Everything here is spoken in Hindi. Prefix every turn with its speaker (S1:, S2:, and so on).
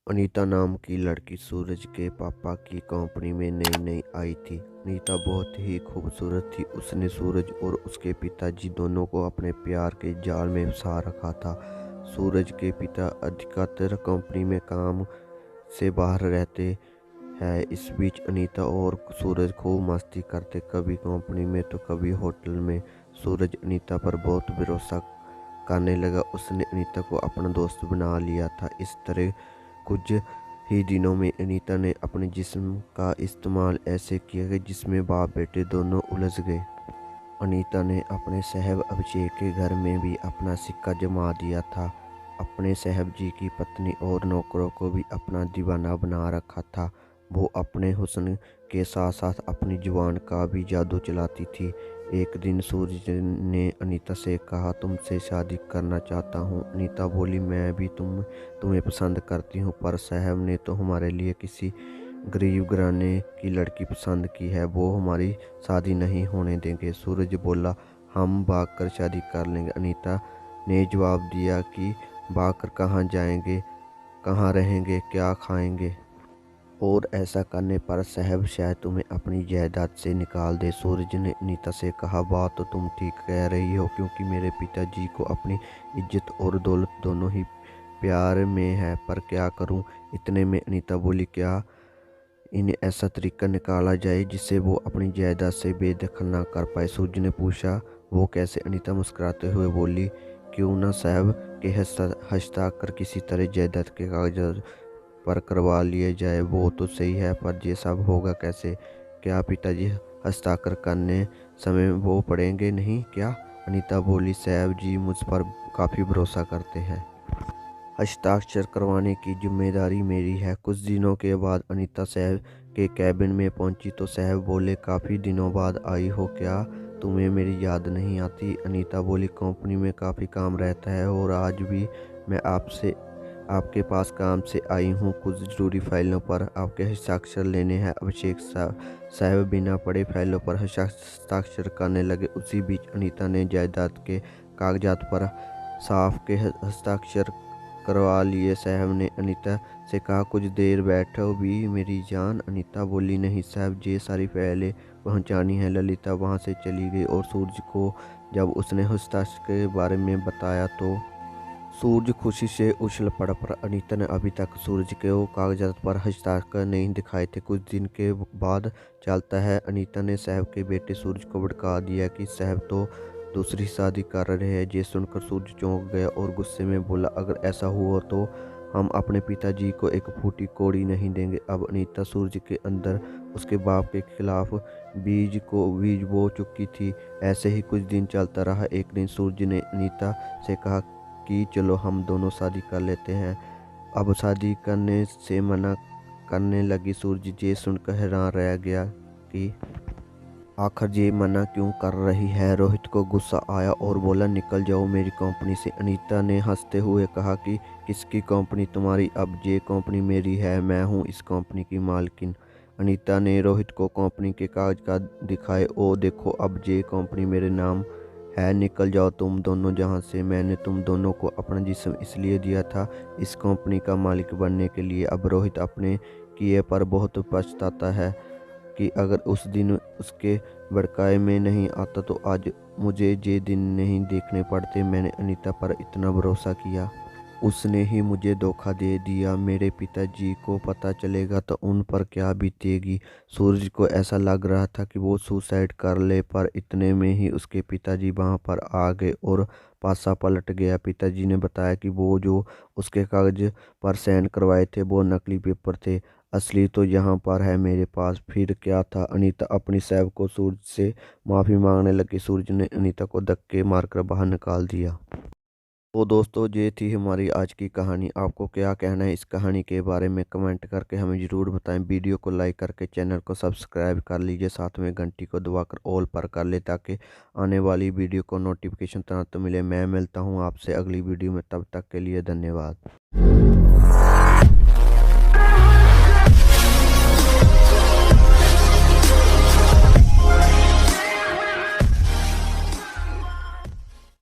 S1: अनीता नाम की लड़की सूरज के पापा की कंपनी में नई नई आई थी। अनीता बहुत ही खूबसूरत थी। उसने सूरज और उसके पिताजी दोनों को अपने प्यार के जाल में फंसा रखा था। सूरज के पिता अधिकतर कंपनी में काम से बाहर रहते हैं। इस बीच अनीता और सूरज खूब मस्ती करते, कभी कंपनी में तो कभी होटल में। सूरज अनीता पर बहुत भरोसा करने लगा। उसने अनीता को अपना दोस्त बना लिया था। इस तरह कुछ ही दिनों में अनीता ने अपने जिस्म का इस्तेमाल ऐसे किया कि जिसमें बाप बेटे दोनों उलझ गए। अनीता ने अपने साहब अभिषेक के घर में भी अपना सिक्का जमा दिया था। अपने साहब जी की पत्नी और नौकरों को भी अपना दीवाना बना रखा था। वो अपने हुस्न के साथ साथ अपनी जुबान का भी जादू चलाती थी। एक दिन सूरज ने अनीता से कहा, तुमसे शादी करना चाहता हूँ। अनीता बोली, मैं भी तुम्हें पसंद करती हूँ, पर साहब ने तो हमारे लिए किसी गरीब घराने की लड़की पसंद की है, वो हमारी शादी नहीं होने देंगे। सूरज बोला, हम भागकर शादी कर लेंगे। अनीता ने जवाब दिया कि भागकर कहाँ जाएंगे, कहाँ रहेंगे, क्या खाएंगे, और ऐसा करने पर साहब शायद तुम्हें अपनी जायदाद से निकाल दे। सूरज ने अनीता से कहा, बात तो तुम ठीक कह रही हो, क्योंकि मेरे पिताजी को अपनी इज्जत और दौलत दोनों ही प्यार में है, पर क्या करूं। इतने में अनीता बोली, क्या इन्हें ऐसा तरीका निकाला जाए जिससे वो अपनी जायदाद से बेदखल ना कर पाए। सूरज ने पूछा, वो कैसे। अनीता मुस्कुराते हुए बोली, क्यों ना साहब के हस्ताक्षर किसी तरह जायदाद के कागजात पर करवा लिए जाए। वो तो सही है, पर ये सब होगा कैसे। क्या पिताजी हस्ताक्षर करने समय वो पढ़ेंगे नहीं क्या। अनीता बोली, साहब जी मुझ पर काफ़ी भरोसा करते हैं, हस्ताक्षर करवाने की जिम्मेदारी मेरी है। कुछ दिनों के बाद अनीता साहब के कैबिन में पहुंची तो साहब बोले, काफ़ी दिनों बाद आई हो, क्या तुम्हें मेरी याद नहीं आती। अनीता बोली, कंपनी में काफ़ी काम रहता है और आज भी मैं आपके पास काम से आई हूँ। कुछ ज़रूरी फाइलों पर आपके हस्ताक्षर लेने हैं। अभिषेक साहब बिना पढ़े फाइलों पर हस्ताक्षर करने लगे। उसी बीच अनीता ने जायदाद के कागजात पर साफ के हस्ताक्षर करवा लिए। साहब ने अनीता से कहा, कुछ देर बैठो भी मेरी जान। अनीता बोली, नहीं साहब, ये सारी फाइलें पहुंचानी है। ललिता वहां से चली गई और सूरज को जब उसने हस्ताक्षर के बारे में बताया तो सूरज खुशी से उछल पड़ा, पर अनीता ने अभी तक सूरज के वो कागजात पर हस्ताक्षर नहीं दिखाए थे। कुछ दिन के बाद चलता है, अनीता ने साहब के बेटे सूरज को भड़का दिया कि साहब तो दूसरी शादी कर रहे हैं। ये सुनकर सूरज चौंक गया और गुस्से में बोला, अगर ऐसा हुआ तो हम अपने पिताजी को एक फूटी कौड़ी नहीं देंगे। अब अनीता सूरज के अंदर उसके बाप के खिलाफ बीज बो चुकी थी। ऐसे ही कुछ दिन चलता रहा। एक दिन सूरज ने अनीता से कहा कि चलो हम दोनों शादी कर लेते हैं। अब शादी करने से मना करने लगी। सूरज ये सुनकर हैरान रह गया कि आखिर ये मना क्यों कर रही है। रोहित को गुस्सा आया और बोला, निकल जाओ मेरी कंपनी से। अनीता ने हंसते हुए कहा कि किसकी कंपनी, तुम्हारी। अब ये कंपनी मेरी है, मैं हूँ इस कंपनी की मालकिन। अनीता ने रोहित को कंपनी के कागज का दिखाए। ओ देखो, अब ये कंपनी मेरे नाम है, निकल जाओ तुम दोनों जहाँ से। मैंने तुम दोनों को अपना जिस्म इसलिए दिया था, इस कंपनी का मालिक बनने के लिए। अब रोहित अपने किए पर बहुत पछताता है कि अगर उस दिन उसके भड़काए में नहीं आता तो आज मुझे ये दिन नहीं देखने पड़ते। मैंने अनीता पर इतना भरोसा किया, उसने ही मुझे धोखा दे दिया। मेरे पिताजी को पता चलेगा तो उन पर क्या बीतेगी। सूरज को ऐसा लग रहा था कि वो सुसाइड कर ले, पर इतने में ही उसके पिताजी वहां पर आ गए और पासा पलट गया। पिताजी ने बताया कि वो जो उसके कागज पर साइन करवाए थे वो नकली पेपर थे, असली तो यहाँ पर है मेरे पास। फिर क्या था। अनीता अपनी साहब को सूरज से माफ़ी मांगने लगी। सूरज ने अनीता को धक्के मारकर बाहर निकाल दिया। तो दोस्तों, ये थी हमारी आज की कहानी। आपको क्या कहना है इस कहानी के बारे में, कमेंट करके हमें ज़रूर बताएं। वीडियो को लाइक करके चैनल को सब्सक्राइब कर लीजिए, साथ में घंटी को दबाकर ऑल पर कर ले, ताकि आने वाली वीडियो को नोटिफिकेशन तुरंत मिले। मैं मिलता हूँ आपसे अगली वीडियो में, तब तक के लिए धन्यवाद।